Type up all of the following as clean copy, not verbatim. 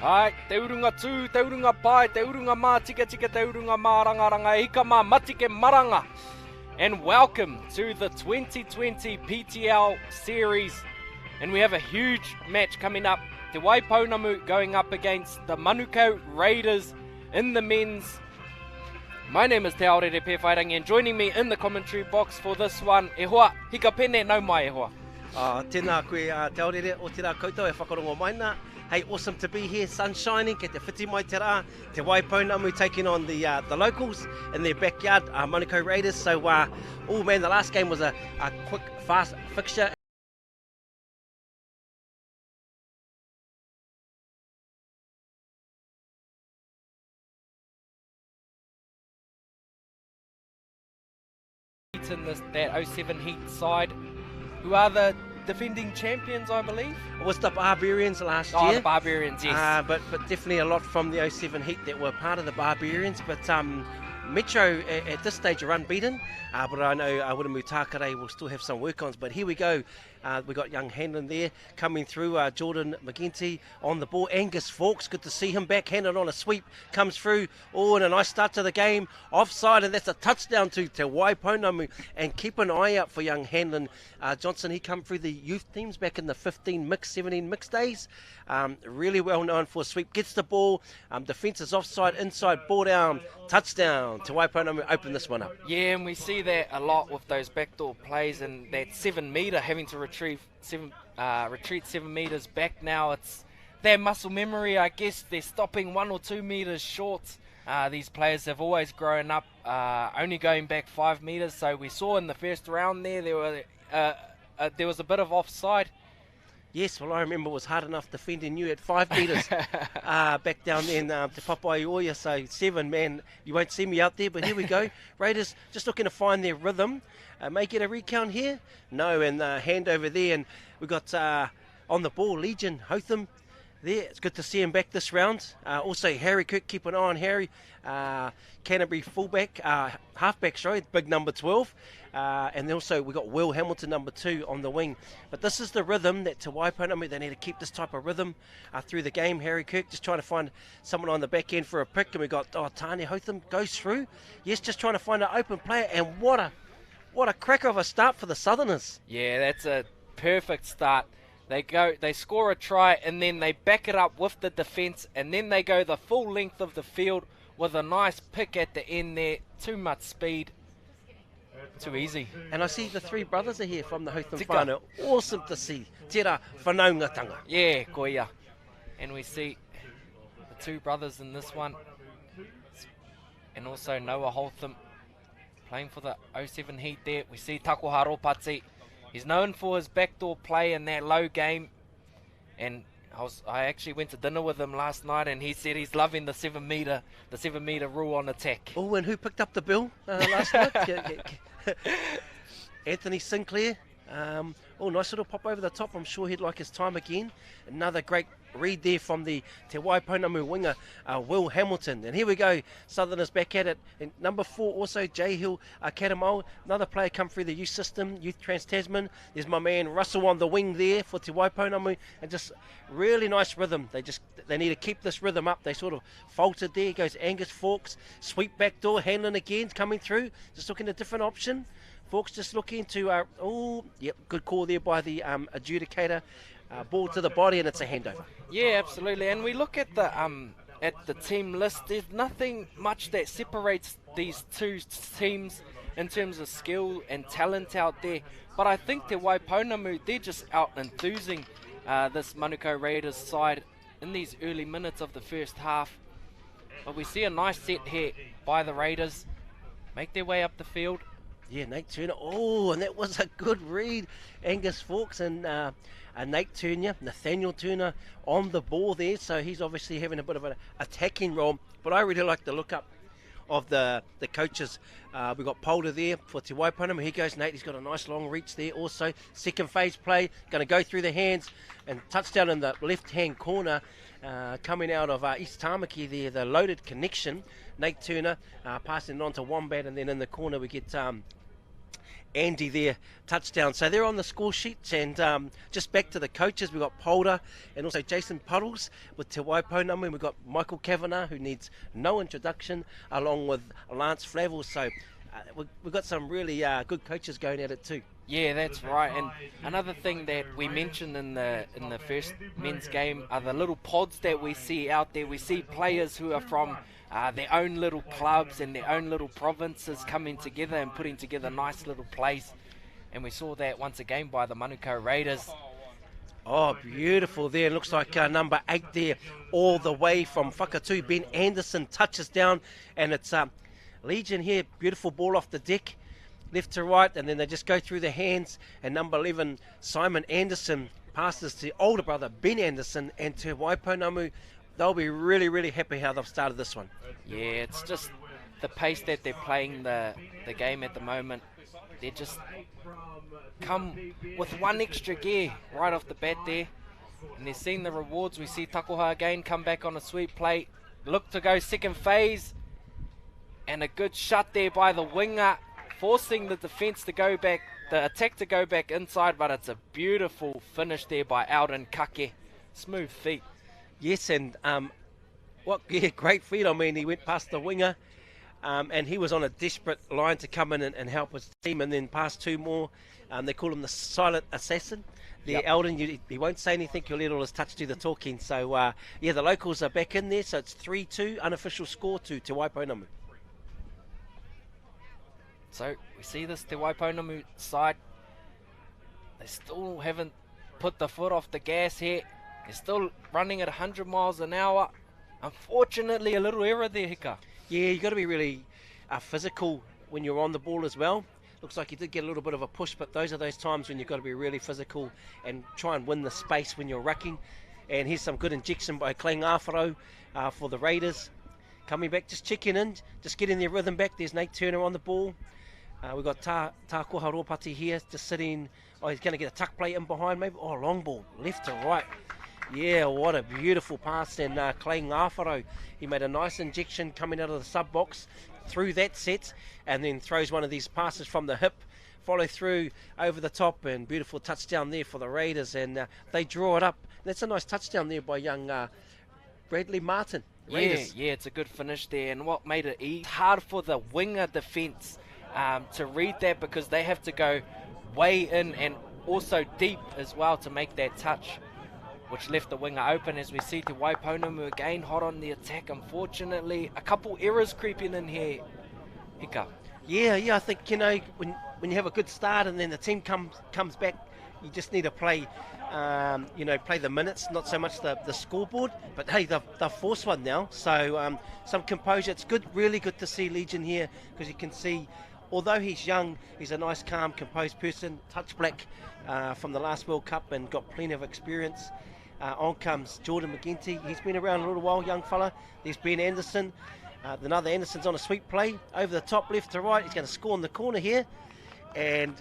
Ai, te urunga tū, te urunga pai, te urunga mā tika tika, te urunga mā ranga ranga, ika mā matike maranga. And welcome to the 2020 PTL series. And we have a huge match coming up. Te Waipounamu going up against the Manukau Raiders in the men's. My name is Te Aorere Pewhairangi, and joining me in the commentary box for this one, e hoa, hika pene nau mai e hoa. Tēnā koe Te Aorere o tērā koutou e whakarongo mai nā. Hey, awesome to be here, sun shining, ke te whiti mai te rā, te Waipounamu taking on the locals in their backyard, Manukau Raiders. So, oh man, the last game was a quick, fast fixture. In that 07 heat side, who are the defending champions, I believe. It was the Barbarians last year. Oh, the Barbarians, yes. But definitely a lot from the 07 heat that were part of the Barbarians. But Metro at this stage are unbeaten. But I know Waipounamu Tākare will still have some work-ons. But here we go. We got young Hanlon there coming through. Jordan McGinty on the ball. Angus Fawkes, good to see him backhanded on a sweep. Comes through. Oh, and a nice start to the game. Offside, and that's a touchdown to Waipounamu. And keep an eye out for young Hanlon Johnson. He come through the youth teams back in the 15 mixed, 17 mixed days. Really well known for a sweep. Gets the ball. Defence is offside, inside, ball down. Touchdown to Waipounamu. Open this one up. Yeah, and we see that a lot with those backdoor plays and that 7 metre having to retreat 7 metres back now. It's their muscle memory, I guess. They're stopping 1 or 2 metres short. These players have always grown up only going back 5 metres. So we saw in the first round there was a bit of offside. Yes, well, I remember it was hard enough defending you at 5 metres back down then to Papaioia. So 7, man, you won't see me out there, but here we go. Raiders just looking to find their rhythm. May get a recount here. No, and hand over there. And we've got on the ball, Legion Hotham there. It's good to see him back this round. Also, Harry Kirk, keep an eye on Harry. Canterbury fullback, halfback, sorry, big number 12. And also we got Will Hamilton, number 2, on the wing. But this is the rhythm that Te Waipounamu, they need to keep this type of rhythm through the game. Harry Kirk just trying to find someone on the back end for a pick. And we got Tane Hotham goes through. Yes, just trying to find an open player. And what a cracker of a start for the Southerners. Yeah, that's a perfect start. They score a try, and then they back it up with the defence, and then they go the full length of the field with a nice pick at the end there. Too much speed. Too easy. And I see the 3 brothers are here from the Hotham whānau. Awesome to see. Tērā whanaungatanga. Yeah, koia. And we see the 2 brothers in this one. And also Noah Hotham playing for the 07 heat there. We see Takoharo Pati. He's known for his backdoor play in that low game. And I actually went to dinner with him last night, and he said he's loving the 7 metre rule on attack. Oh, and who picked up the bill last night? Anthony Sinclair. Nice little pop over the top. I'm sure he'd like his time again. Another great read there from the Te Waipounamu winger, Will Hamilton. And here we go, Southerners back at it. And number 4 also, J-Hill Katamau. Another player come through the youth system, Youth Trans-Tasman. There's my man Russell on the wing there for Te Waipounamu. And just really nice rhythm. They need to keep this rhythm up. They sort of faltered there. Goes Angus Fawkes, sweep backdoor, Hanlon again coming through. Just looking at a different option. Fawkes just looking to, good call there by the adjudicator. Ball to the body, and it's a handover. Yeah, absolutely. And we look at the team list. There's nothing much that separates these 2 teams in terms of skill and talent out there. But I think Te Waipounamu, they're just out enthusing this Manukau Raiders side in these early minutes of the first half. But we see a nice set here by the Raiders. Make their way up the field. Yeah, Nate Turner. Oh, and that was a good read. Angus Fawkes and Nate Turner, Nathaniel Turner on the ball there. So he's obviously having a bit of an attacking role. But I really like the look up of the coaches. We've got Polder there for Te Waipounamu. Here goes Nate. He's got a nice long reach there. Also, second phase play. Going to go through the hands. And touchdown in the left-hand corner. Coming out of East Tamaki there, the loaded connection. Nate Turner passing it on to Wombat, and then in the corner we get Andy there, touchdown. So they're on the score sheets, and just back to the coaches, we've got Polder and also Jason Puddles with Te Waipounamu, and we've got Michael Kavanagh, who needs no introduction, along with Lance Flavel. So we've got some really good coaches going at it too. Yeah, that's right. And another thing that we mentioned in the first men's game are the little pods that we see out there. We see players who are from their own little clubs and their own little provinces coming together and putting together nice little plays. And we saw that once again by the Manukau Raiders. Oh, beautiful there. It looks like number 8 there, all the way from Whakatū. Ben Anderson touches down, and it's Legion here. Beautiful ball off the deck, left to right, and then they just go through the hands. And number 11, Simon Anderson, passes to older brother Ben Anderson, and to Waipounamu. They'll be really, really happy how they've started this one. Yeah, it's just the pace that they're playing the game at the moment. They just come with one extra gear right off the bat there. And they're seeing the rewards. We see Takoha again come back on a sweep play. Look to go second phase. And a good shot there by the winger, forcing the defence to go back, the attack to go back inside. But it's a beautiful finish there by Alden Kake. Smooth feet. Yes, and great feet. I mean, he went past the winger, and he was on a desperate line to come in and help his team, and then past 2 more. They call him the silent assassin. Yep. Eldon, he won't say anything. He'll let all his touch do the talking. So, yeah, the locals are back in there. So it's 3-2, unofficial score to Waipounamu. So we see this Te Waipounamu side. They still haven't put the foot off the gas here. They're still running at 100 miles an hour. Unfortunately, a little error there, Hika. Yeah, you've got to be really physical when you're on the ball as well. Looks like he did get a little bit of a push, but those are those times when you've got to be really physical and try and win the space when you're rucking. And here's some good injection by Clay Ngāwharo for the Raiders. Coming back, just checking in, just getting their rhythm back. There's Nate Turner on the ball. We've got Tākoha Ropati here, just sitting. Oh, he's going to get a tuck play in behind maybe. Oh, long ball, left to right. Yeah, what a beautiful pass. And Clay Ngāwharo, he made a nice injection coming out of the sub box through that set, and then throws one of these passes from the hip, follow through over the top, and beautiful touchdown there for the Raiders, and they draw it up. That's a nice touchdown there by young Bradley Martin. Raiders. Yeah, it's a good finish there, and what made it hard for the winger defence to read that, because they have to go way in and also deep as well to make that touch, which left the winger open. As we see Te Waipounamu again hot on the attack. Unfortunately, a couple errors creeping in here, Hika. Yeah, I think, when you have a good start and then the team comes back, you just need to play, play the minutes, not so much the scoreboard. But hey, they've forced one now, so some composure. It's good, really good to see Legion here, because you can see, although he's young, he's a nice, calm, composed person. Touch black from the last World Cup and got plenty of experience. On comes Jordan McGinty. He's been around a little while, young fella. There's Ben Anderson. Another Anderson's on a sweep play. Over the top, left to right. He's going to score in the corner here. And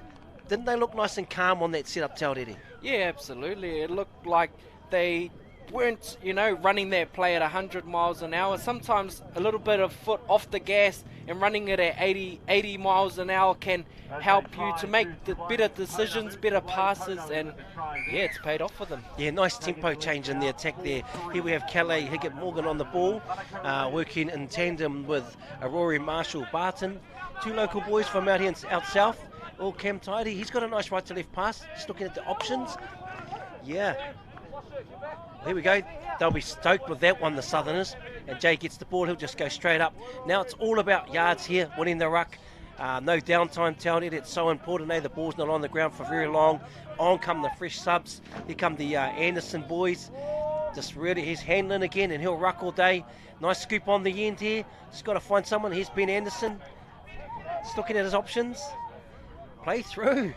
didn't they look nice and calm on that setup, Taurere? Yeah, absolutely. It looked like they weren't, running that play at 100 miles an hour. Sometimes a little bit of foot off the gas and running it at 80 miles an hour can help you to make the better decisions, better passes, and yeah, it's paid off for them. Yeah, nice tempo change in the attack there. Here we have Calais Higgett Morgan on the ball, working in tandem with Rory Marshall Barton. 2 local boys from out here out south. All Cam Tidy. He's got a nice right to left pass. Just looking at the options. Yeah. Here we go. They'll be stoked with that one, the Southerners. And Jay gets the ball. He'll just go straight up. Now it's all about yards here, winning the ruck. No downtime, Taurere. It's so important. The ball's not on the ground for very long. On come the fresh subs. Here come the Anderson boys. Just really, he's handling again, and he'll ruck all day. Nice scoop on the end here. Just got to find someone. Here's Ben Anderson. Just looking at his options. Play through.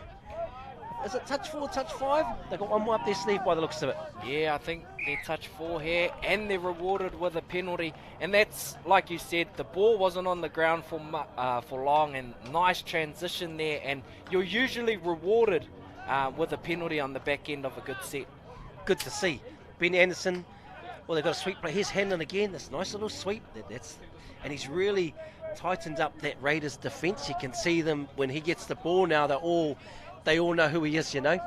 Is it touch 4, touch 5? They've got one more up their sleeve by the looks of it. Yeah, I think they're touch 4 here, and they're rewarded with a penalty. And that's, like you said, the ball wasn't on the ground for long, and nice transition there. And you're usually rewarded with a penalty on the back end of a good set. Good to see. Ben Anderson, well, they've got a sweep play. Here's Hanlon again. This nice little sweep. And he's really tightened up that Raiders defence. You can see them when he gets the ball now. They all know who he is, you know.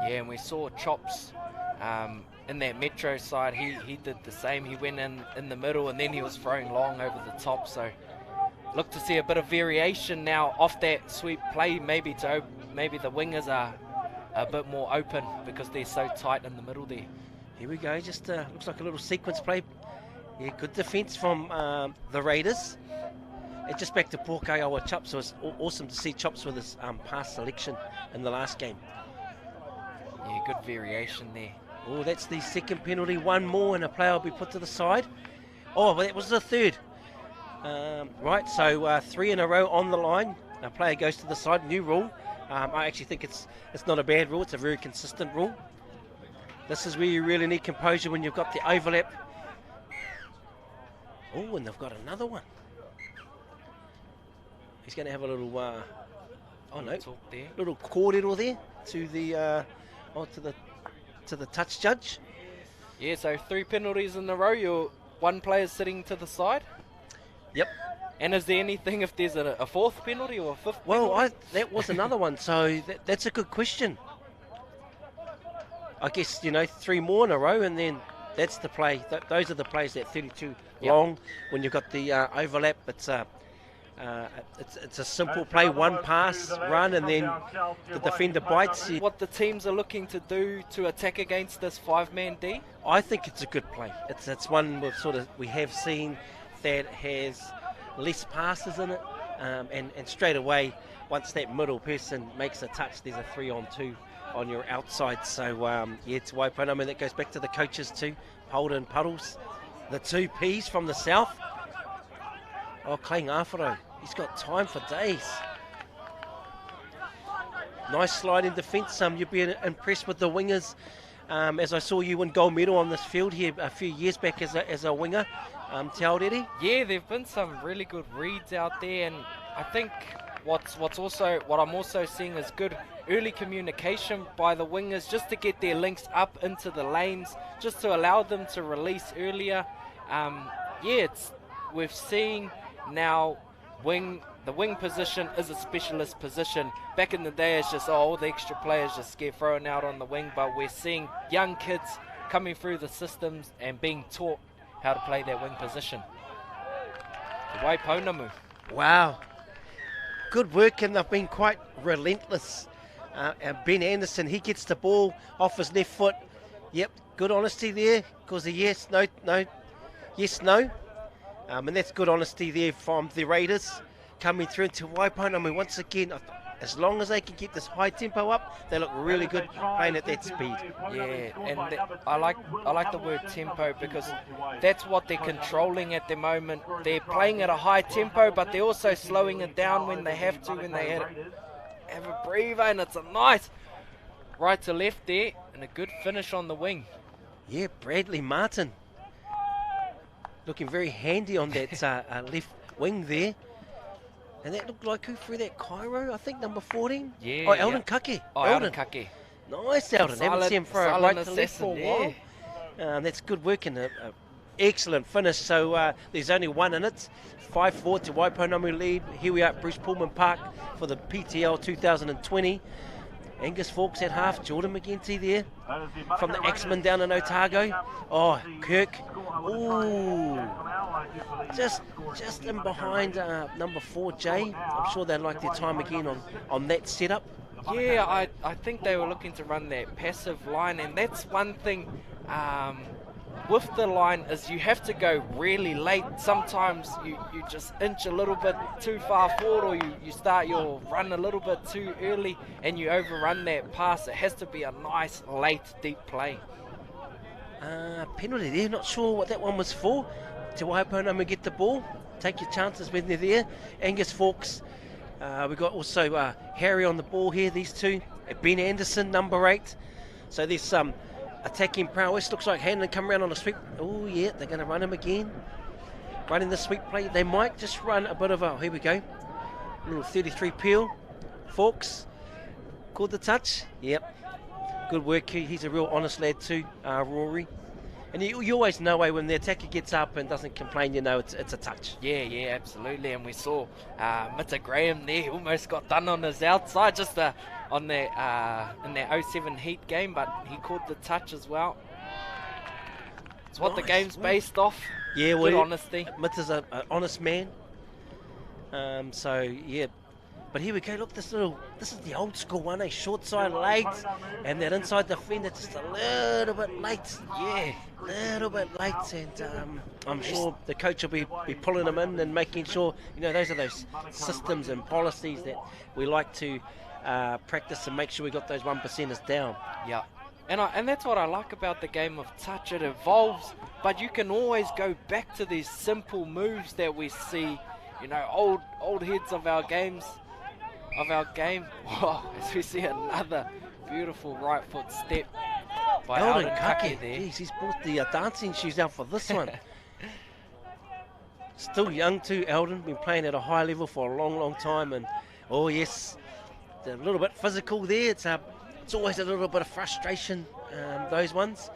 Yeah, and we saw Chops in that Metro side. He did the same. He went in the middle, and then he was throwing long over the top. So look to see a bit of variation now off that sweep play. Maybe the wingers are a bit more open because they're so tight in the middle there. Here we go. Just looks like a little sequence play. Yeah, good defence from the Raiders. And just back to Pōkaiawa Chops. So it's awesome to see Chops with his pass selection in the last game. Yeah, good variation there. Oh, that's the second penalty. One more and a player will be put to the side. Oh, well, that was the third. Right, so 3 in a row on the line. A player goes to the side. New rule. I actually think it's not a bad rule. It's a very consistent rule. This is where you really need composure when you've got the overlap. Oh, and they've got another one. He's going to have a little, little kōrero there to the to the touch judge. Yeah, so 3 penalties in a row. Your one player's sitting to the side. Yep. And is there anything if there's a 4th penalty or a 5th penalty? Well, that was another one. So that's a good question. I guess, 3 more in a row, and then that's the play. Those are the plays that 32 long when you've got the overlap. It's a simple play, one pass, run, and then the defender bites. What the teams are looking to do to attack against this 5-man D? I think it's a good play. It's one we have seen that has less passes in it, and straight away, once that middle person makes a touch, there's a 3-on-2 on your outside. So it's Waipounamu. That goes back to the coaches too, Polder and Puddles, the 2 Ps from the south. Oh, Clay Ngāwharo, he's got time for days. Nice slide in defence. You'd be impressed with the wingers. As I saw you win gold medal on this field here a few years back as a winger, Te Aorere. Yeah, there've been some really good reads out there, and I think what I'm also seeing is good early communication by the wingers, just to get their links up into the lanes, just to allow them to release earlier. We've seen now the wing position is a specialist position. Back in the day, it's just all the extra players just get thrown out on the wing, but we're seeing young kids coming through the systems and being taught how to play that wing position. Waipounamu. Wow. Good work, and they've been quite relentless. And Ben Anderson, he gets the ball off his left foot. Yep, good honesty there, because the yes, no. And that's good honesty there from the Raiders coming through into Waipounamu once again. As long as they can keep this high tempo up, they look really good playing at that speed. Yeah, and I like the word tempo, because that's what they're controlling at the moment. They're playing at a high tempo, but they're also slowing it down when they have to, when they have a breather, and it's a nice right to left there, and a good finish on the wing. Yeah, Bradley Martin looking very handy on that left wing there. And that looked like who threw that? Cairo, I think, number 14? Yeah. Oh, Eldon Kake. Eldon Kake. Nice, Eldon. Haven't seen him throw it right to left for a while. Yeah. That's good work and an excellent finish. So there's only one in it. 5-4 to Waipounamu lead. Here we are at Bruce Pullman Park for the PTL 2020. Angus Fawkes at half. Jordan McGinty there from the Axeman down in Otago. Oh, Kirk. Ooh. Just in behind number 4, Jay. I'm sure they'd like their time again on that setup. Yeah, I think they were looking to run that passive line, and that's one thing with the line is you have to go really late. Sometimes you just inch a little bit too far forward, or you start your run a little bit too early and you overrun that pass. It has to be a nice late deep play. Penalty there, not sure what that one was for. To Waipounamu get the ball, take your chances when they're there. Angus Fawkes, we've got also Harry on the ball here, these two. Ben Anderson, number 8. So there's some attacking prowess. Looks like Hanlon come around on a sweep. Oh yeah, they're going to run him again. Running the sweep play. They might just run a bit of a, here we go, a little 33 peel. Fawkes called the touch. Yep, good work. He's a real honest lad too, Rory. And you always know when the attacker gets up and doesn't complain, you know it's a touch. Yeah, absolutely. And we saw Mr. Graham there almost got done on his outside just on the in that 07 Heat game, but he caught the touch as well. It's what the game's based off. Yeah, Good well, honesty. Mitz is an honest man. So yeah, but here we go. Look, this is the old school one, short side legs, and that inside defender just a little bit late. Yeah, little bit late, and I'm sure the coach will be pulling them in and making sure, you know, those are those systems and policies that we like to practice and make sure we got those 1%ers down. Yeah. And that's what I like about the game of touch. It evolves, but you can always go back to these simple moves that we see, you know, old heads of our game. Wow, as we see another beautiful right foot step by Alden Kake there. Jeez, he's brought the dancing shoes out for this one. Still young too, Alden. Been playing at a high level for a long time, and oh yes, a little bit physical there. It's always a little bit of frustration, those ones.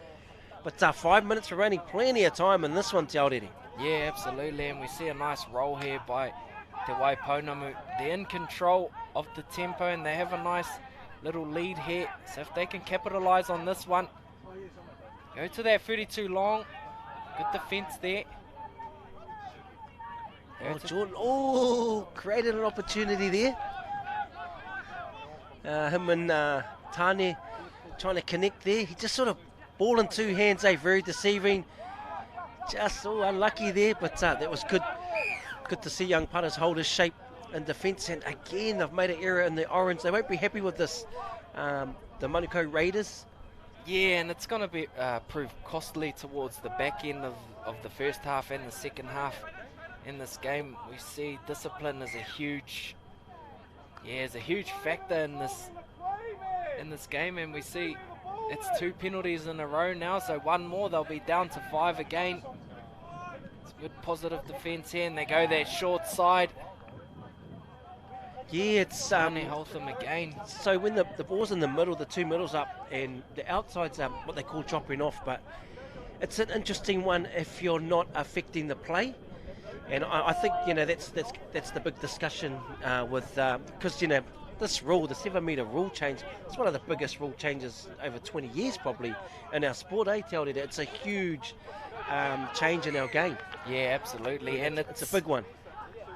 But 5 minutes remaining, plenty of time in this one, Te Aorere. Yeah, absolutely, and we see a nice roll here by Te Waipounamu. They're in control of the tempo, and they have a nice little lead here. So if they can capitalise on this one, go to that 32 long. Good defence there. Jordan, created an opportunity there. Him and Tane trying to connect there. He just sort of ball in two hands, very deceiving. Just unlucky there, but that was good. Good to see young putters hold his shape in defence. And again, they've made an error in the orange. They won't be happy with this. The Manukau Raiders. Yeah, and it's going to be prove costly towards the back end of the first half and the second half in this game. We see discipline is a huge factor in this game, and we see it's 2 penalties in a row now, so one more they'll be down to 5 again. It's good positive defence here, and they go that short side. Yeah, it's Hotham again. So when the ball's in the middle, the 2 middles up, and the outside's what they call dropping off, but it's an interesting one if you're not affecting the play. And I think, you know, that's the big discussion with because, you know, this rule, the 7 metre rule change, it's one of the biggest rule changes over 20 years probably in our sport, Te Aorere. It's a huge change in our game. Yeah, absolutely, and it's a big one.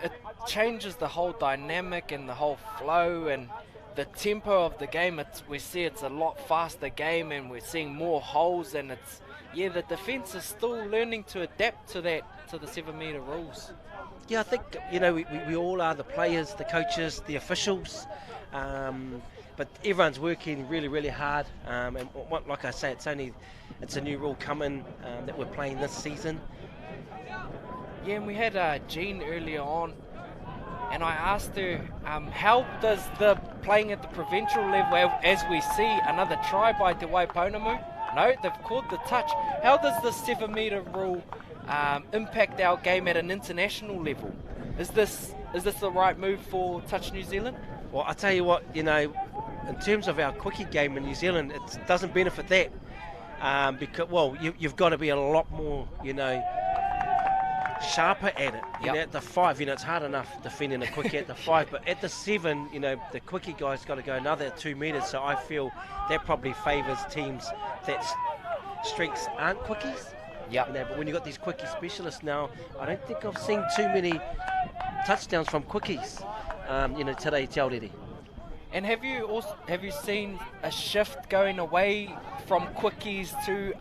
It changes the whole dynamic and the whole flow and the tempo of the game. We see it's a lot faster game, and we're seeing more holes, and the defence is still learning to adapt to the 7 metre rules. Yeah, I think, you know, we all are, the players, the coaches, the officials, but everyone's working really hard. And like I say, it's a new rule coming that we're playing this season. Yeah, and we had Jean earlier on, and I asked her, how does the playing at the provincial level, as we see another try by Te Waipounamu? No, they've caught the touch. How does the 7 metre rule impact our game at an international level? Is this the right move for Touch New Zealand? Well, I tell you what, you know, in terms of our quickie game in New Zealand, it doesn't benefit that because, well, you've got to be a lot more, you know, sharper at it. You know, at the 5, you know, it's hard enough defending a quickie at the 5, but at the 7, you know, the quickie guy's got to go another 2 metres. So I feel that probably favours teams that strengths aren't quickies. Yeah. You know, but when you've got these quickie specialists now, I don't think I've seen too many touchdowns from quickies, you know, today, Te Aorere. And have you seen a shift going away from quickies to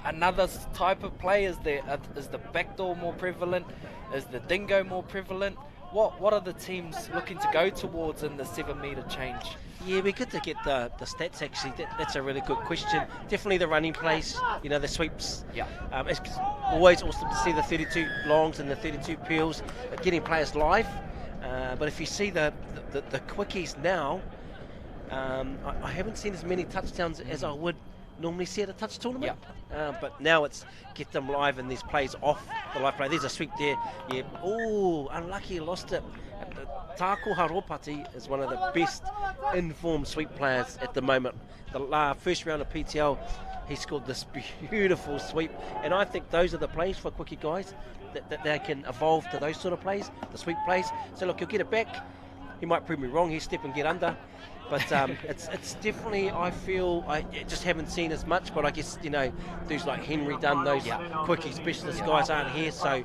another type of play? Is the backdoor more prevalent? Is the dingo more prevalent? What are the teams looking to go towards in the 7 metre change? Yeah, we're good to get the stats actually. That's a really good question. Definitely the running plays, you know, the sweeps. Yeah. It's always awesome to see the 32 longs and the 32 peels getting players live. But if you see the quickies now, I haven't seen as many touchdowns as I would normally see at a touch tournament. Yeah. But now it's get them live and these plays off the live play. There's a sweep there. Yeah. Oh, unlucky, lost it. Tako Haropati is one of the best informed sweep players at the moment. The first round of PTL he scored this beautiful sweep. And I think those are the plays for quickie guys, that they can evolve to those sort of plays, the sweep plays. So look, he'll get it back. He might prove me wrong, he'll step and get under. But it's definitely, I feel, I just haven't seen as much. But I guess, you know, dudes like Henry Dunn, those quickie specialist guys aren't here, so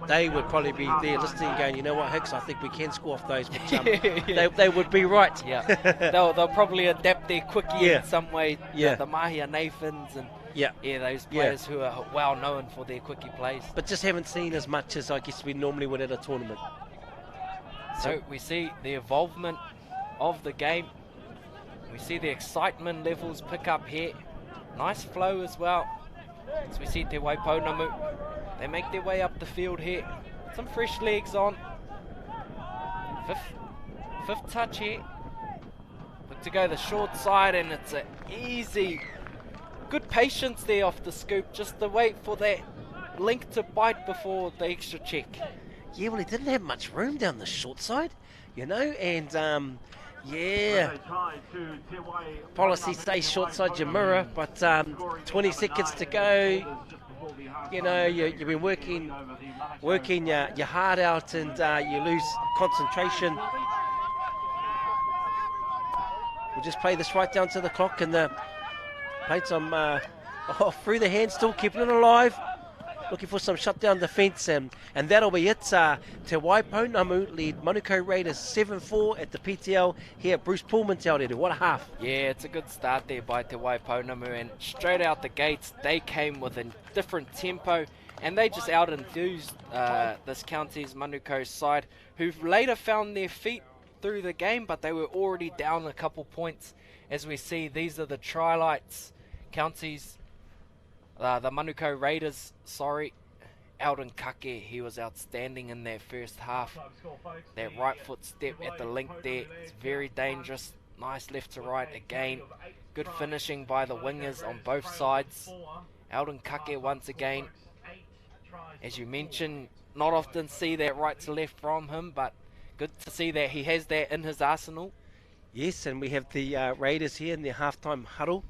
they would probably be there listening and going, you know what, Hicks, I think we can score off those. But they would be right. Yeah, they'll probably adapt their quickie in some way. The Mahia Nathans and those players who are well known for their quickie plays. But just haven't seen as much as I guess we normally would at a tournament. So we see the involvement of the game. We see the excitement levels pick up here. Nice flow as well. As we see Te Waipounamu, they make their way up the field here. Some fresh legs on. Fifth touch here. Look to go the short side, and it's an easy, good patience there off the scoop. Just to wait for that link to bite before the extra check. Yeah, well, he didn't have much room down the short side, you know, and policy stays short side Jamura, but 20 seconds to go. You know, you've been working your heart out, and you lose concentration. We'll just play this right down to the clock, and played some through the hand, still keeping it alive. Looking for some shutdown defence, and that'll be it. Te Waipounamu lead Manukau Raiders 7-4 at the PTL here. Bruce Pullman, Te Aorere, what a half. Yeah, it's a good start there by Te Waipounamu, and straight out the gates they came with a different tempo, and they just out-enthused this county's Manukau side, who later found their feet through the game, but they were already down a couple points. As we see, these are the try-lights. Counties, the Manukau Raiders, Alden Kake, he was outstanding in their first half. That right foot step at the link there, it's very dangerous. Nice left to right again. Good finishing by the wingers on both sides. Alden Kake once again. As you mentioned, not often see that right to left from him, but good to see that he has that in his arsenal. Yes, and we have the Raiders here in their halftime huddle.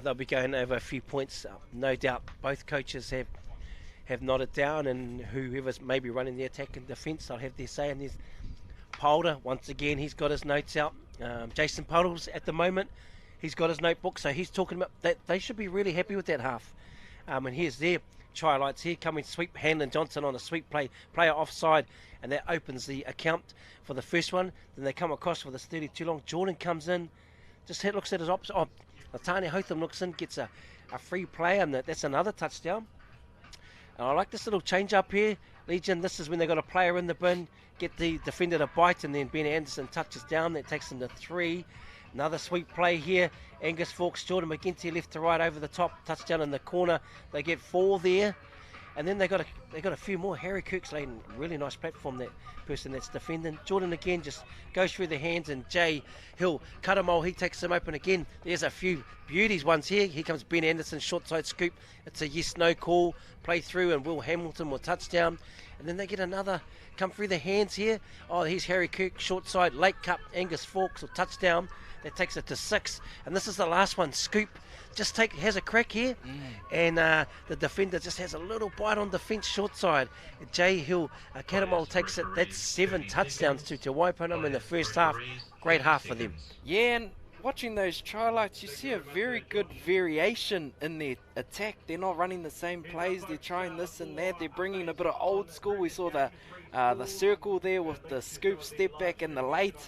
They'll be going over a few points. No doubt both coaches have nodded down, and whoever's maybe running the attack and defence, they'll have their say. And there's Polder, once again, he's got his notes out. Jason Puddles at the moment, he's got his notebook, so he's talking about that. They should be really happy with that half. And here's their try lights here, coming sweep, Hanlon Johnson on a sweep player offside, and that opens the account for the first one. Then they come across with this 32 long. Jordan comes in, just looks at his opposite. Tanya Hotham looks in, gets a free play, and that's another touchdown. And I like this little change up here, Legion. This is when they got a player in the bin, get the defender to bite, and then Ben Anderson touches down. That takes them to 3. Another sweep play here. Angus Fawkes, Jordan McGinty left to right over the top, touchdown in the corner. They get 4 there. And then they got a few more. Harry Kirkslade, really nice platform, that person that's defending. Jordan again just goes through the hands, and Jay Hill, Karamol, he takes them open again. There's a few beauties ones here. Here comes Ben Anderson, short side scoop. It's a yes-no call. Play through, and Will Hamilton will touchdown. And then they get another come through the hands here. Oh, here's Harry Kirk, short side, late cup. Angus Fawkes will touchdown. That takes it to 6. And this is the last one, scoop. Just has a crack here, and the defender just has a little bite on defence short side. Jay Hill, Karamol takes it. That's 7 touchdowns to Te Waipounamu in the first half. Great half for them. Yeah, and watching those try-lights, you see a very good variation in their attack. They're not running the same plays. They're trying this and that. They're bringing a bit of old school. We saw the circle there with the scoop, step back, and the late.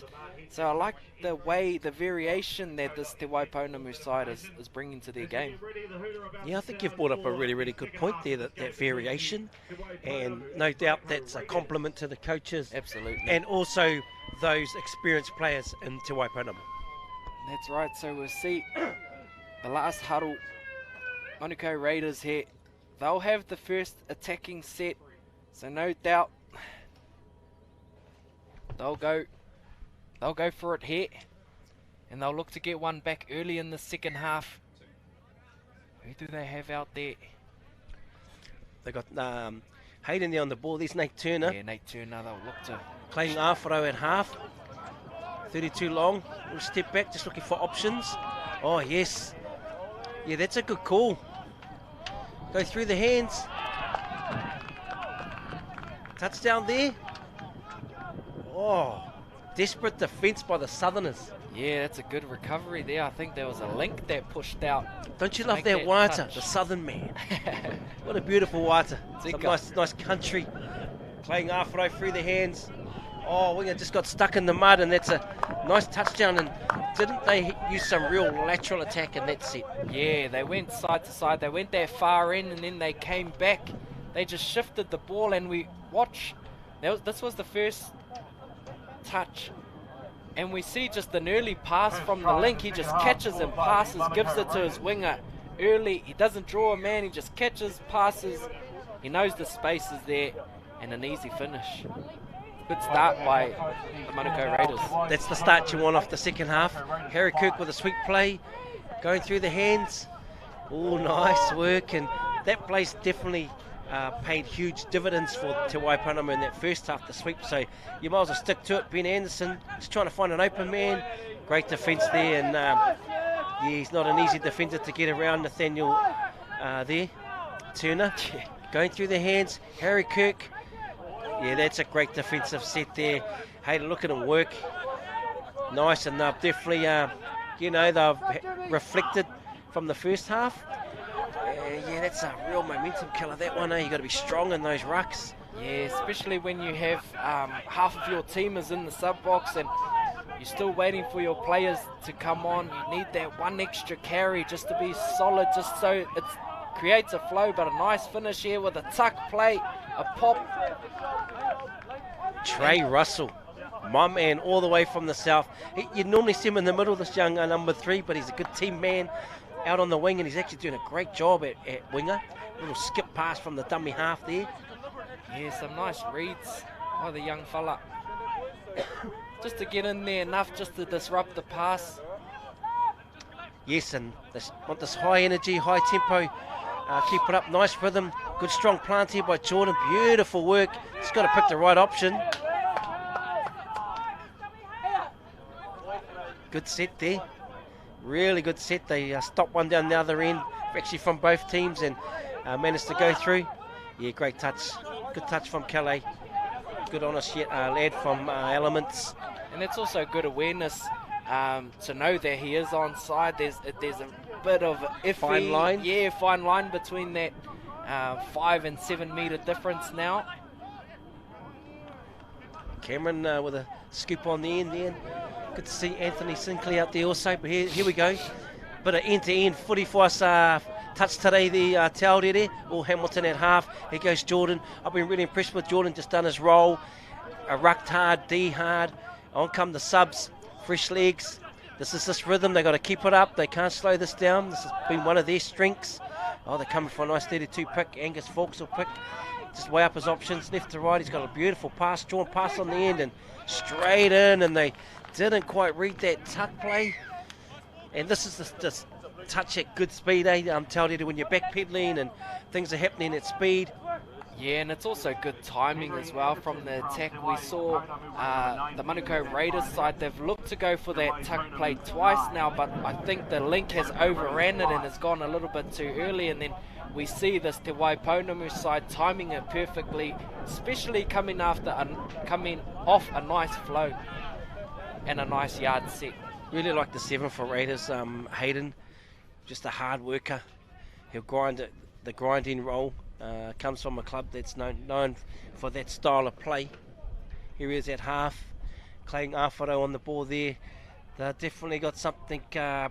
So I like the variation that this Te Waipounamu side is bringing to their game. Yeah, I think you've brought up a really, really good point there, that variation. And no doubt that's a compliment to the coaches. Absolutely. And also those experienced players in Te Waipounamu. That's right. So we'll see the last huddle. Manukau Raiders here. They'll have the first attacking set. So no doubt they'll go for it here, and they'll look to get one back early in the second half. Who do they have out there? They got Hayden there on the ball. There's Nate Turner. Yeah, Nate Turner. They'll look to playing Afro at half. 32 long. We'll step back, just looking for options. Oh yes, Yeah, that's a good call. Go through the hands. Touchdown there. Oh, desperate defence by the Southerners. Yeah, that's a good recovery there. I think there was a link that pushed out. Don't you love that Waita, the Southern man? What a beautiful Waita. Some nice country. Playing Awharo through the hands. Oh, Winger just got stuck in the mud, and that's a nice touchdown. And didn't they use some real lateral attack in that set? Yeah, they went side to side. They went that far in, and then they came back. They just shifted the ball, and we watch. This was the first touch, and we see just an early pass from the link. He just catches and passes, gives it to his winger early. He doesn't draw a man. He just catches, passes. He knows the space is there, and an easy finish. Good start by the Manukau Raiders. That's the start you want off the second half. Harry Kirk with a sweet play, going through the hands. Oh, nice work, and that place definitely paid huge dividends to Waipounamu in that first half, the sweep, so you might as well stick to it. Ben Anderson just trying to find an open man. Great defence there, and yeah, he's not an easy defender to get around. Nathaniel there, Turner, going through the hands. Harry Kirk, yeah, that's a great defensive set there. Hey, look at him work. Nice, and they've definitely, you know, they've reflected from the first half. Yeah, that's a real momentum killer, that one. You've got to be strong in those rucks. Yeah, especially when you have half of your team is in the sub box and you're still waiting for your players to come on. You need that one extra carry just to be solid, just so it creates a flow. But a nice finish here with a tuck play, a pop. Trey Russell, my man, all the way from the south. You'd normally see him in the middle, this young number 3, but he's a good team man. Out on the wing, and he's actually doing a great job at winger. Little skip pass from the dummy half there. Yeah, some nice reads by the young fella. Just to get in there enough just to disrupt the pass. Yes, and they want this high energy, high tempo. Keep it up, nice rhythm. Good strong plant here by Jordan. Beautiful work. Just got to pick the right option. Good set there. Really good set. They stopped one down the other end, actually from both teams, and managed to go through. Yeah, great touch. Good touch from Calais. Good honest lad from Elements. And it's also good awareness to know that he is onside. There's a bit of iffy. Fine line. Yeah, fine line between that 5 and 7 metre difference now. Cameron with a scoop on the end there. Good to see Anthony Sinclair out there also, but here we go. Bit of end-to-end footy for us. Touch today the Taurere, all Hamilton at half. Here goes Jordan. I've been really impressed with Jordan, just done his role. Rucked hard, D hard. On come the subs, fresh legs. This rhythm, they've got to keep it up. They can't slow this down. This has been one of their strengths. Oh, they're coming for a nice 32 pick. Angus Fawkes will pick. Just weigh up his options, left to right. He's got a beautiful pass, drawn pass on the end, and straight in, and they didn't quite read that tuck play. And this is just touch at good speed, I'm telling you, when you're backpedaling and things are happening at speed. Yeah, and it's also good timing as well from the attack. We saw the Manukau Raiders side, they've looked to go for that tuck play twice now, but I think the link has overran it and has gone a little bit too early, and then we see this Te Waipounamu side timing it perfectly, especially coming off a nice flow and a nice yard set. Really like the 7 for Raiders. Hayden, just a hard worker. He'll grind it, the grinding role. Comes from a club that's known for that style of play. Here he is at half. Clay Awharo on the ball there. They've definitely got something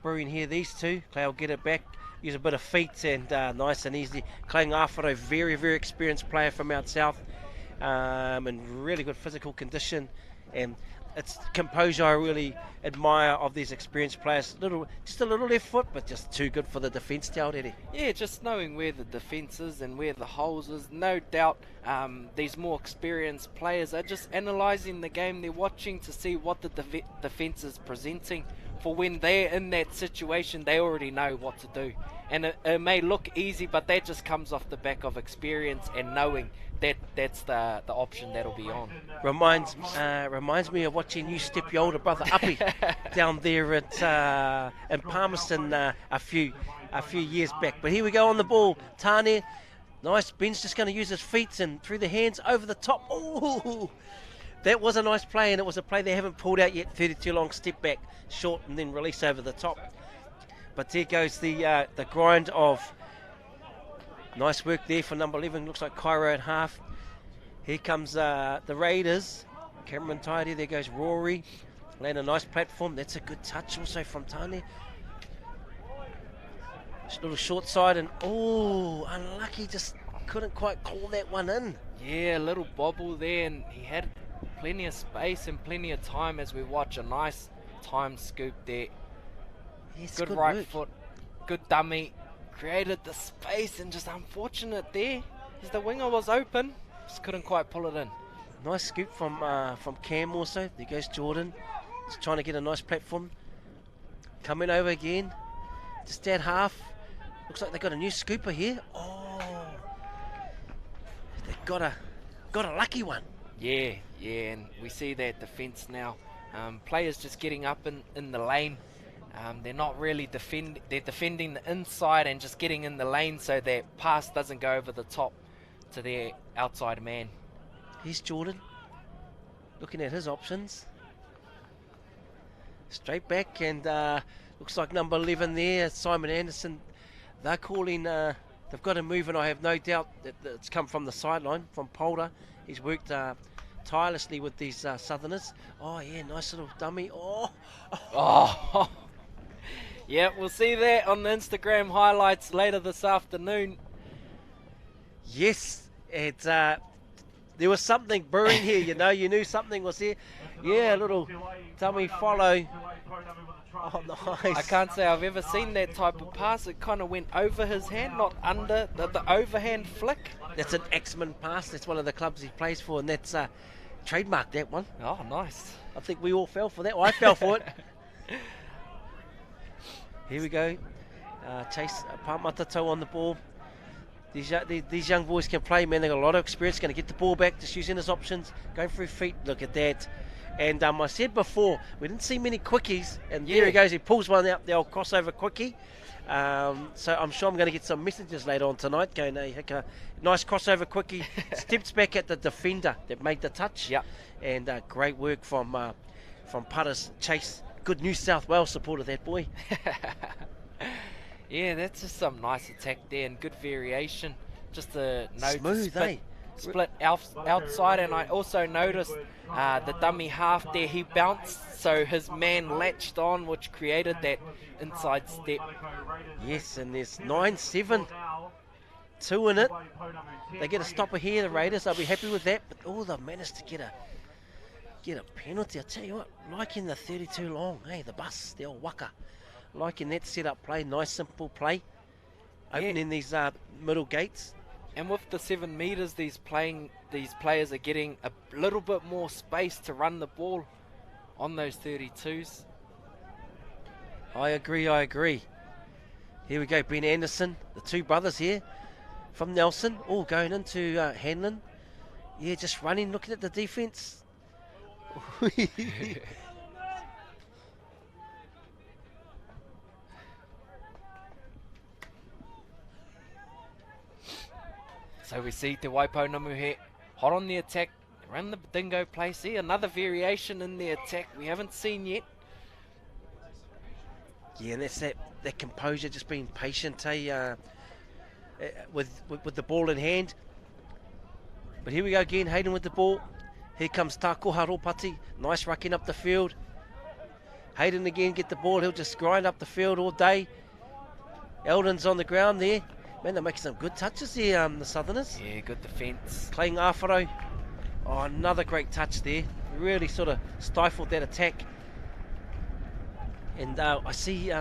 brewing here, these two. Clay will get it back, use a bit of feet, and nice and easy. Clay Awharo, very, very experienced player from out south, and really good physical condition. And it's composure I really admire of these experienced players. Just a little left foot, but just too good for the defence, Taurere. Yeah, just knowing where the defence is and where the holes is. No doubt these more experienced players are just analysing the game. They're watching to see what the defence is presenting. for when they're in that situation, they already know what to do. And it may look easy, but that just comes off the back of experience and knowing that that's the option that'll be on. Reminds me of watching you step your older brother Uppy down there at in Palmerston a few years back. But here we go on the ball. Tane, nice. Ben's just going to use his feet and through the hands over the top. Oh, that was a nice play, and it was a play they haven't pulled out yet. 32 long, step back, short, and then release over the top. But there goes the grind of nice work there for number 11. Looks like Cairo at half. Here comes the Raiders. Cameron tidy. There goes Rory. Land a nice platform. That's a good touch also from Tane. Just a little short side and oh, unlucky. Just couldn't quite call that one in. Yeah, a little bobble there, and he had plenty of space and plenty of time as we watch a nice time scoop there. Yes, good good right work. foot, good dummy, created the space, and just unfortunate there as the winger was open, just couldn't quite pull it in. Nice scoop from Cam also. There goes Jordan. Just trying to get a nice platform. Coming over again. Just at half. Looks like they got a new scooper here. Oh, they got a lucky one. Yeah, and we see that defence now. Players just getting up in the lane. They're not really they're defending the inside and just getting in the lane so that pass doesn't go over the top to their outside man. Here's Jordan looking at his options. Straight back, and looks like number 11 there, Simon Anderson. They're calling, they've got a move, and I have no doubt that it's come from the sideline, from Polder. He's worked tirelessly with these Southerners. Oh yeah, nice little dummy. Oh. Yeah, we'll see that on the Instagram highlights later this afternoon. Yes, there was something brewing here, you knew something was here. Yeah, a little dummy follow. Oh, nice. I can't say I've ever seen that type of pass. It kind of went over his hand, not under, the overhand flick. That's an Axeman pass. That's one of the clubs he plays for, and that's trademarked, that one. Oh, nice. I think we all fell for that. Well, I fell for it. Here we go. Chase Pamatato on the ball. These young boys can play, man. They've got a lot of experience. Going to get the ball back, just using his options. Going through feet. Look at that. And I said before, we didn't see many quickies. And there he goes. He pulls one out, the old crossover quickie. So I'm sure I'm going to get some messages later on tonight going, hey, Hika, nice crossover quickie. Steps back at the defender that made the touch. Yep. And great work from putters. Chase. Good New South Wales support of that boy. Yeah, that's just some nice attack there and good variation. Just a smooth, split outside, and I also noticed the dummy half there, he bounced, so his man latched on, which created that inside step. Yes, and there's 9-7, 2 in it. They get a stopper here, the Raiders. I'll be happy with that, but they've managed to get a penalty. I tell you what, liking the 32 long, hey, the bus, the old waka. Liking that set-up play, nice simple play. Opening these middle gates. And with the 7 metres, these players are getting a little bit more space to run the ball on those 32s. I agree. Here we go, Ben Anderson, the two brothers here from Nelson, all going into Hanlon. Yeah, just running, looking at the defence. So we see Te Waipounamu here, hot on the attack, around the dingo place. See, another variation in the attack we haven't seen yet. Yeah, and that's that composure, just being patient, with the ball in hand. But here we go again, Hayden with the ball. Here comes Tako Haropati, nice rucking up the field. Hayden again, get the ball, he'll just grind up the field all day. Eldon's on the ground there. Man, they're making some good touches here, the Southerners. Yeah, good defence. Clayton Afaro. Oh, another great touch there. Really sort of stifled that attack. And I see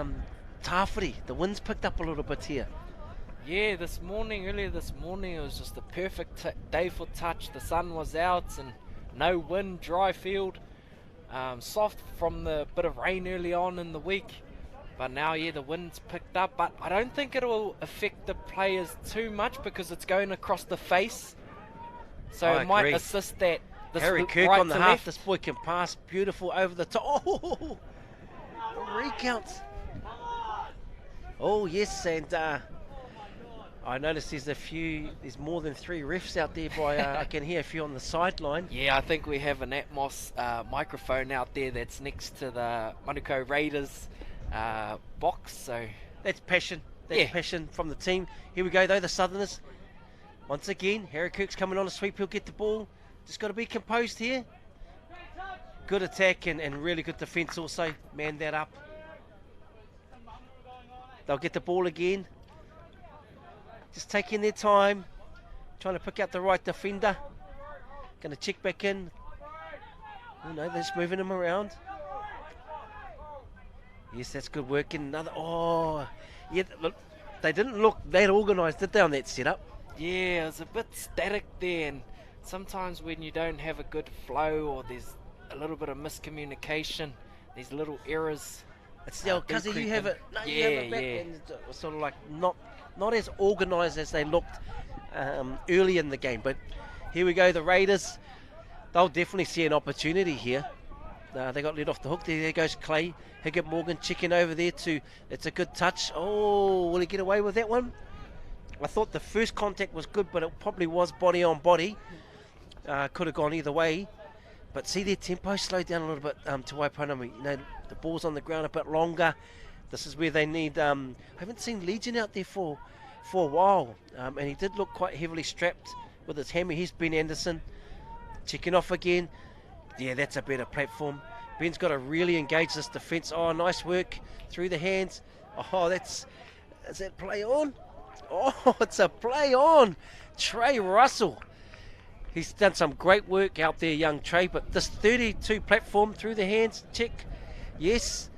Tawhiri, the wind's picked up a little bit here. Yeah, earlier this morning, it was just a perfect day for touch. The sun was out and no wind, dry field. Soft from the bit of rain early on in the week. But now, yeah, the wind's picked up. But I don't think it will affect the players too much because it's going across the face. So I it might agree. assist that. Harry Kirk right on the to half. left. This boy can pass beautiful over the top. Oh, recounts. Oh, yes, and I noticed there's more than 3 refs out there. I can hear a few on the sideline. Yeah, I think we have an Atmos microphone out there that's next to the Manukau Raiders box. So That's passion. That's passion from the team. Here we go, though, the Southerners. Once again, Harry Kirk's coming on a sweep. He'll get the ball. Just got to be composed here. Good attack and really good defence also. Man that up. They'll get the ball again. Just taking their time. Trying to pick out the right defender. Going to check back in. Oh no, they're just moving him around. Yes, that's good work. Another. Oh, yeah. Look, they didn't look that organised, did they, on that setup? yeah, it was a bit static there, and sometimes when you don't have a good flow or there's a little bit of miscommunication, these little errors. It's the old do cousin, creep you have in. it. No, you Yeah, have it back. yeah. And it was sort of like not as organised as they looked early in the game. But here we go, the Raiders. They'll definitely see an opportunity here. They got let off the hook. There goes Clay. Higgett Morgan checking over there too. It's a good touch. Oh, will he get away with that one? I thought the first contact was good, but it probably was body on body. Could have gone either way. But see their tempo slowed down a little bit to Waipounamu. You know, the ball's on the ground a bit longer. This is where they need. I haven't seen Legion out there for a while, and he did look quite heavily strapped with his hammer. Here's Ben Anderson checking off again. Yeah, that's a better platform. Ben's got to really engage this defence. Oh, nice work through the hands. Oh, is that play on? Oh, it's a play on. Trey Russell. He's done some great work out there, young Trey, but this 32 platform through the hands, check, yes.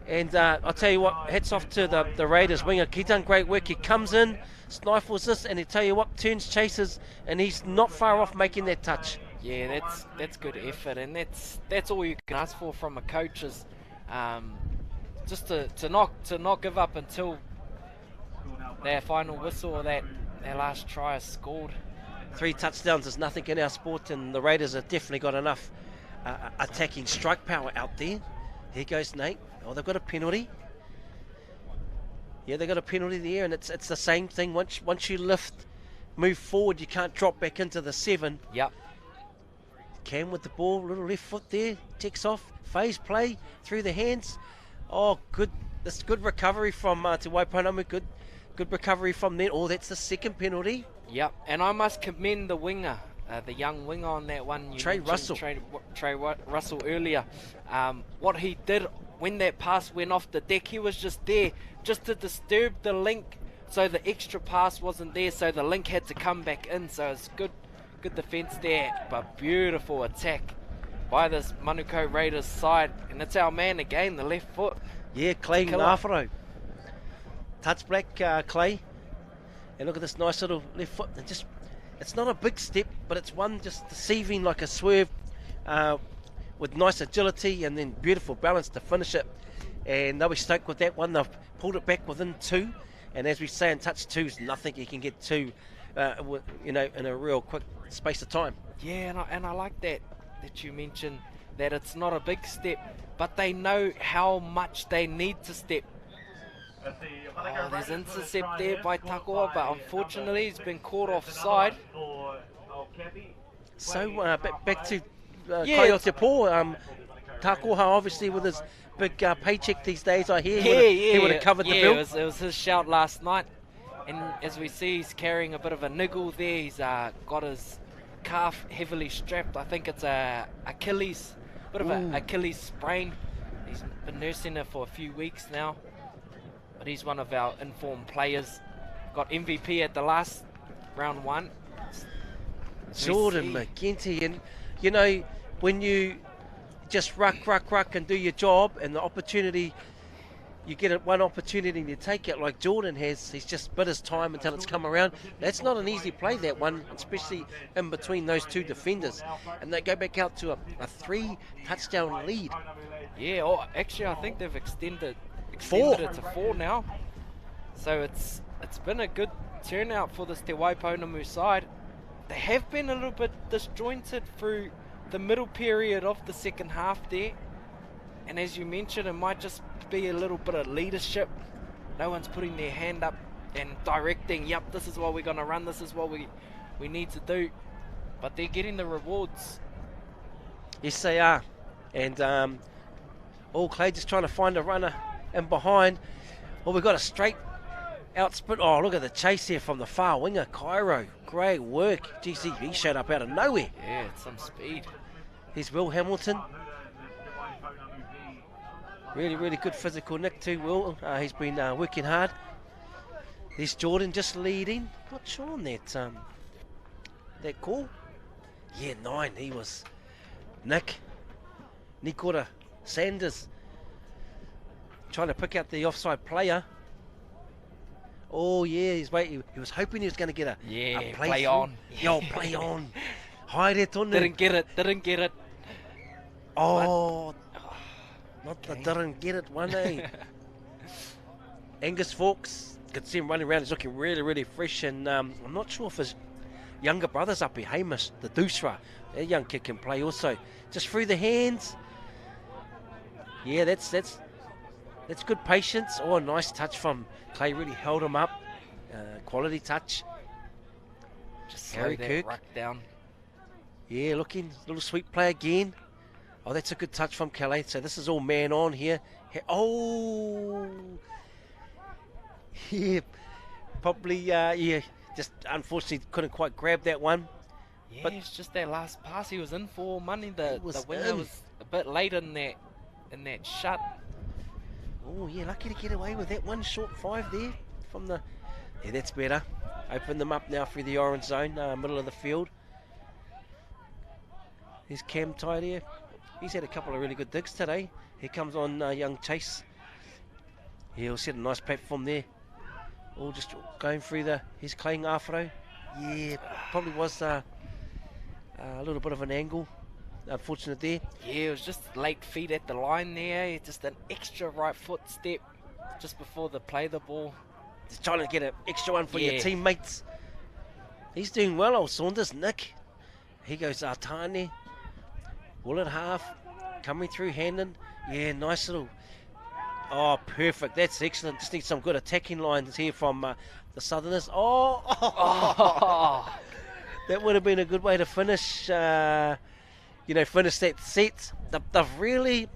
And I'll tell you what, hats off to the Raiders winger. He done great work. He comes in, snifles this, and he tell you what, turns, chases, and he's not far off making that touch. Yeah, that's good effort, and that's all you can ask for from a coach is just to not give up until their final whistle or their last try is scored. 3 touchdowns is nothing in our sport, and the Raiders have definitely got enough attacking strike power out there. Here goes Nate. Oh, they've got a penalty. Yeah, they've got a penalty there, and it's the same thing. Once you lift, move forward, you can't drop back into the 7. Yep. Cam with the ball, little left foot there, takes off, phase play through the hands. Oh, good. This good recovery from Te Waipounamu. Good recovery from there. Oh, that's the second penalty. Yep, and I must commend the winger, the young winger on that one. Trey Russell. Trey Russell earlier. What he did when that pass went off the deck, he was just there just to disturb the link, so the extra pass wasn't there, so the link had to come back in. So it's good defence there, but beautiful attack by this Manukau Raiders side, and it's our man again, the left foot. Yeah, Clay Ngāwharo. Touch black Clay. And look at this nice little left foot. And just, it's not a big step, but it's one just deceiving like a swerve with nice agility and then beautiful balance to finish it. And they'll be stoked with that one. They've pulled it back within 2. And as we say in touch 2 is nothing. You can get 2 in a real quick space of time. Yeah, and I like that you mentioned that it's not a big step, but they know how much they need to step. Oh, there's intercept there by Takoa, but unfortunately he's been caught offside. So back to Coyote Paul. Takoa obviously with his big paycheck these days, I hear. He would have covered the bill. It was his shout last night. And as we see, he's carrying a bit of a niggle there. He's got his calf heavily strapped. I think it's a Achilles, bit of an Achilles sprain. He's been nursing it for a few weeks now. But he's one of our informed players. Got MVP at the last round 1. Jordan McGinty, and you know, when you just ruck and do your job, and the opportunity you get one opportunity to take it like Jordan has. He's just bit his time until it's come around. That's not an easy play, that one, especially in between those two defenders. And they go back out to a 3-touchdown lead. Yeah, oh, actually, I think they've extended Four. it to 4 now. So it's been a good turnout for this Te Waipounamu side. They have been a little bit disjointed through the middle period of the second half there. And as you mentioned, it might just be a little bit of leadership. No one's putting their hand up and directing, yep, this is what we're going to run, this is what we need to do. But they're getting the rewards. Yes, they are. And Clay just trying to find a runner in behind. Well, we've got a straight out sprint. Oh, look at the chase here from the far winger, Cairo. Great work. Geez, he showed up out of nowhere. Yeah, it's some speed. Here's Will Hamilton. Really, really good physical nick too, Will. He's been working hard. There's Jordan just leading. Not sure on that call. Yeah, 9. He was Nikora Sanders trying to pick out the offside player. Oh yeah, he's waiting. He was hoping he was going to get a play on. Yo, play on. Haere tonu. Didn't get it. Oh, not the didn't get it one, eh? Angus Fawkes, could see him running around. He's looking really, really fresh. And I'm not sure if his younger brother's up here, Hamish, the Doosra. That young kid can play also. Just through the hands. Yeah, that's good patience. Oh, a nice touch from Clay. Really held him up. Quality touch. Just slow that ruck down. Yeah, looking little sweep play again. Oh, that's a good touch from Calais. So this is all man on here. Oh, yeah, probably. Just unfortunately couldn't quite grab that one. Yeah, but it's just that last pass he was in for money. The winger in. was a bit late in that shut. Oh yeah, lucky to get away with that one short 5 there from the. Yeah, that's better. Open them up now through the orange zone, middle of the field. There's Cam Tide here. He's had a couple of really good digs today. Here comes on young Chase. He'll set a nice platform there. All just going through his Claying Afro. Yeah, probably was a little bit of an angle. Unfortunate there. Yeah, it was just late feet at the line there. Just an extra right foot step just before the play the ball. Just trying to get an extra one for your teammates. He's doing well, old Saunders. Nick. Here goes Artane. All at half. Coming through Handon. Yeah, nice little. Oh, perfect. That's excellent. Just need some good attacking lines here from the Southerners. Oh. That would have been a good way to finish. Finish that set. They've really,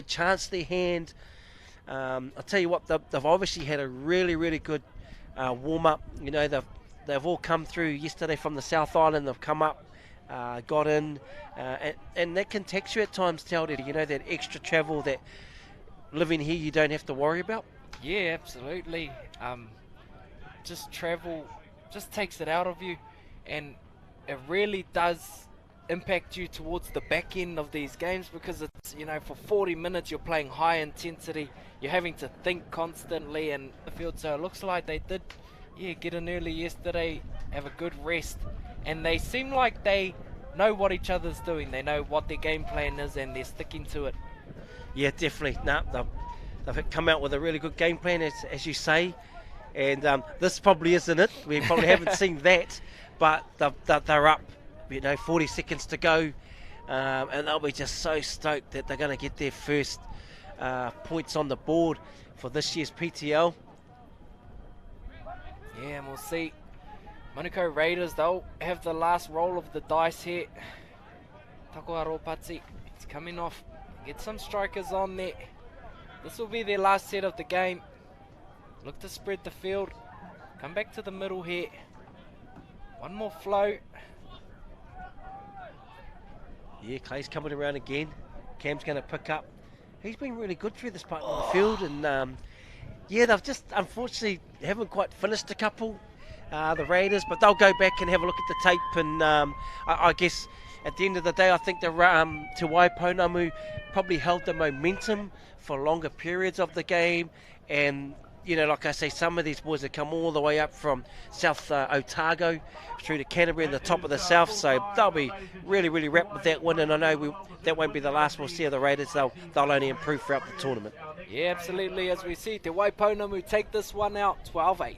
chanced their hand. I'll tell you what, they've obviously had a really, really good warm-up. They've all come through yesterday from the South Island. They've come up, got in, and that can tax you at times, Tauriri. That extra travel that living here you don't have to worry about. Yeah, absolutely. Just travel just takes it out of you, and it really does impact you towards the back end of these games, because it's, for 40 minutes you're playing high intensity, you're having to think constantly in the field. So it looks like they did get in early yesterday, have a good rest, and they seem like they know what each other's doing. They know what their game plan is and they're sticking to it. Yeah, definitely. They've come out with a really good game plan, as you say, and this probably isn't it. We probably haven't seen that, but they're up. 40 seconds to go, and they'll be just so stoked that they're going to get their first points on the board for this year's PTL. Yeah, and we'll see. Manukau Raiders, they'll have the last roll of the dice here. Takoaro Patsi, he's coming off. Get some strikers on there. This will be their last set of the game. Look to spread the field. Come back to the middle here. One more flow. Yeah, Clay's coming around again. Cam's going to pick up. He's been really good through this part of the field, and they've just unfortunately haven't quite finished a couple, the Raiders, but they'll go back and have a look at the tape, and I guess at the end of the day, I think the Te Waipounamu probably held the momentum for longer periods of the game. And, you know, like I say, some of these boys have come all the way up from South Otago through to Canterbury in the top of the south, so they'll be really, really wrapped with that win. And I know that won't be the last we'll see of the Raiders. They'll only improve throughout the tournament. Yeah, absolutely. As we see, Te Waipounamu take this one out 12-8.